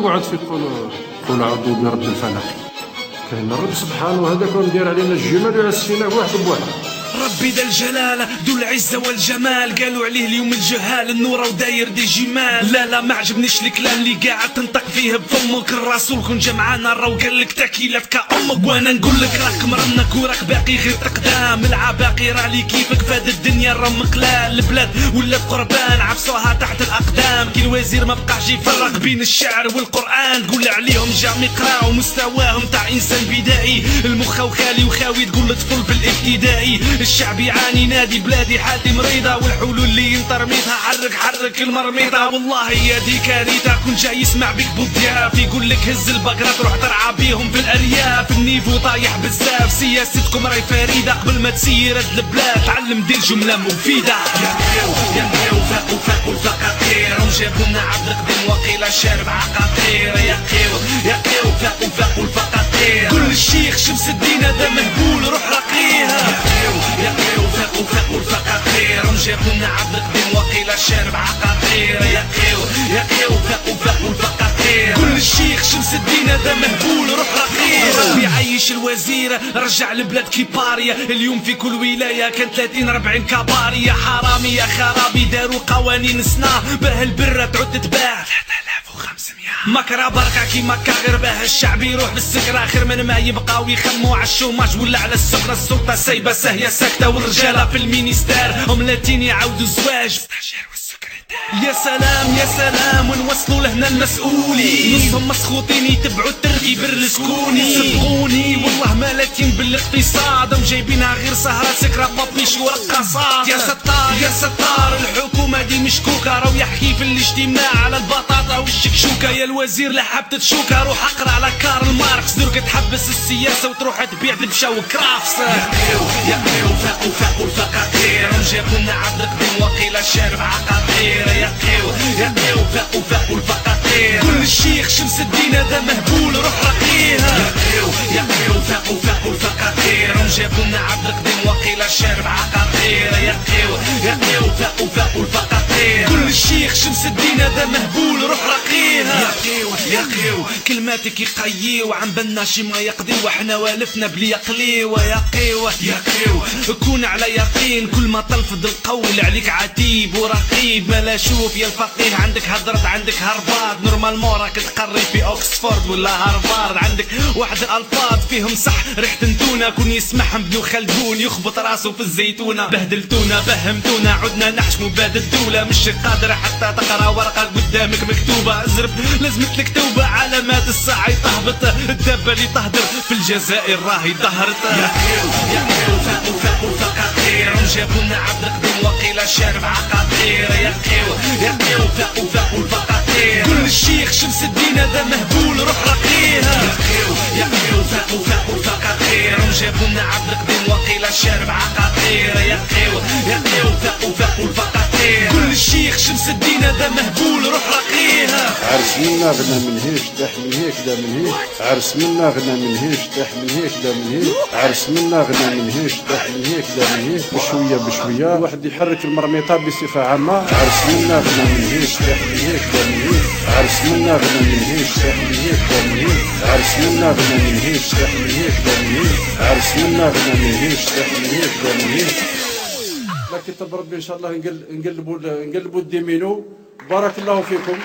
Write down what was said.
قعد في قول عوضوا برب الفلق. كاين الرب سبحانه هذاك ندير علينا الجمال ويعسفينا واحد بواحد. ربي ذا الجلالة ذو العزة والجمال، قالوا عليه اليوم الجهال النورة وداير دي جمال. لا ما عجبنيش الكلام اللي قاعد تنطق فيه بفمك، الرسول كون جمعانا راه وقال لك تاكيلات كأمك. وانا نقول لك راك مرنك وراك باقي غير تقدام، العباقي راه لي كيفك فهاد الدنيا راه مقلال. البلاد ولات قربان عفسوها تحت الاقدام، كي الوزير ما بقاش يفرق بين الشعر والقران. تقول عليهم جام يقراو مستواهم تاع انسان بدائي، المخ وخالي وخاوي تقول لطفل في الابتدائي. الشعب يعاني نادي بلادي حالتي مريضة، والحلول اللي ينطرميتها حرك المرميطة. والله يا دي كارثة كون جاي يسمع بك بضياف، يقول لك هز البقرة تروح ترعى بيهم في الارياف. النيفو طايح بزاف سياستكم راهي فريدة، قبل ما تسير هاد البلاد تعلم دير جملة مفيدة. يا قيو فاقوا الفقاقير، جابوا لنا عبد القديم وقيل شارب عقاقير. يا قيو فاقوا الفقاقير، كل الشيخ شمس الدين هذا مهبول روح رقيها. يا قيو فاقوا الفقاقير، جابوا لنا عبد القديم وقيل شارب عقاقير. يا قيو فاقوا الفقاقير، كل الشيخ شمس الدين هذا مهبول روح رقيها. ربي عيش الوزير رجع البلاد كيباريا، اليوم في كل ولاية كان 30-40 كبارية. حرامي يا خرابي داروا قوانين سنا، باه البرة تعود تتباع 3500. مكرا بركة كيما كاغر، باه الشعب يروح بالسكر اخر من ما يبقاو يخموا على الشوماج ولا على السكرة. السلطة سايبة ساهية ساكتة، والرجالة في المينيستير اوملاتين يعاودوا الزواج. يا سلام ونوصلوا لهنا المسؤولين، نصهم مسخوطين يتبعوا الترتيب الرسكوني. صدقوني والله ما لاتين بالاقتصاد، هم جايبينها غير سهرة سكرة بابيش ورقصات. يا ستار الحكومة دي مشكوكة، راهو يحكي في الاجتماع على البطاطا والشكشوكة. يا الوزير لحب تتشوكة، روح اقرا على كارل ماركس، درك تحبس السياسة وتروح تبيع دبشة وكرافس. يا قيو فاقوا الفقاقير، جابوا لنا عبد القديم وقيل شارب عقاقير. يا قيو فاقوا الفقاقير، كل الشيخ شمس الدين هذا مهبول روح رقيها. يا قيو فاقوا الفقاقير، جابوا لنا عبد القديم وقيل شارب عقاقير. يا قيو فاقوا الفقاقير، كل الشيخ شمس الدين هذا مهبول روح رقيها. يا قيو كلماتك يقيو عن بنا شي ما يقضي، وحنا والفنا بلي يقليو. يا قيو كون على يقين، كل ما تلفظ القول عليك عتيب ورقيب. ملا شوف يا الفقيه عندك هضرت عندك هربات، نورمالمون راك تقري في اوكسفورد ولا هارفارد. عندك واحد الالفاظ فيهم صح ريحة انتونا، كون يسمعهم ابن خلدون يخبط راسه في الزيتونة. بهدلتونا فهمتونا عدنا نحشموا بلاد الدولة، مش قادرة حتى تقرا ورقة قدامك مكتوبة. ازرب لازمت لك توبة، علامات الساعة تهبط، الدابة اللي تهدر في الجزائر راهي ظهرت. يا قيو فاقوا الفقاقير، جابوا لنا عبد القديم وقيل شارب عقاقير. يا قيو فاقوا الفقاقير، كل الشيخ شمس الدين هذا مهبول روح رقيها. يا قيو فاقوا الفقاقير، جابوا لنا عبد القديم وقيل شارب عقاقير. يا قيو فاقوا الفقاقير، كل الشيخ شمس الدين هذا مهبول روح رقيها. عرس منا غنى من هيك داح من هيك دا من هيك، عرس منا غنى من هيك داح من هيك دا من هيك، عرس منا غنى من هيك داح من هيك دا من هيك. بشوية واحد يحرك المرميطة بصفة عامة. عرس منا غنى من هيك داح من هيك دا من هيك، عرس منا غنى من هيك داح من هيك دا من هيك، عرس منا غنى من هيك داح من هيك دا من هيك، عرس منا غنى من هيك داح من هيك دا من هيك. لكن طب ربي ان شاء الله نقلبوا الديمينو. بارك الله فيكم.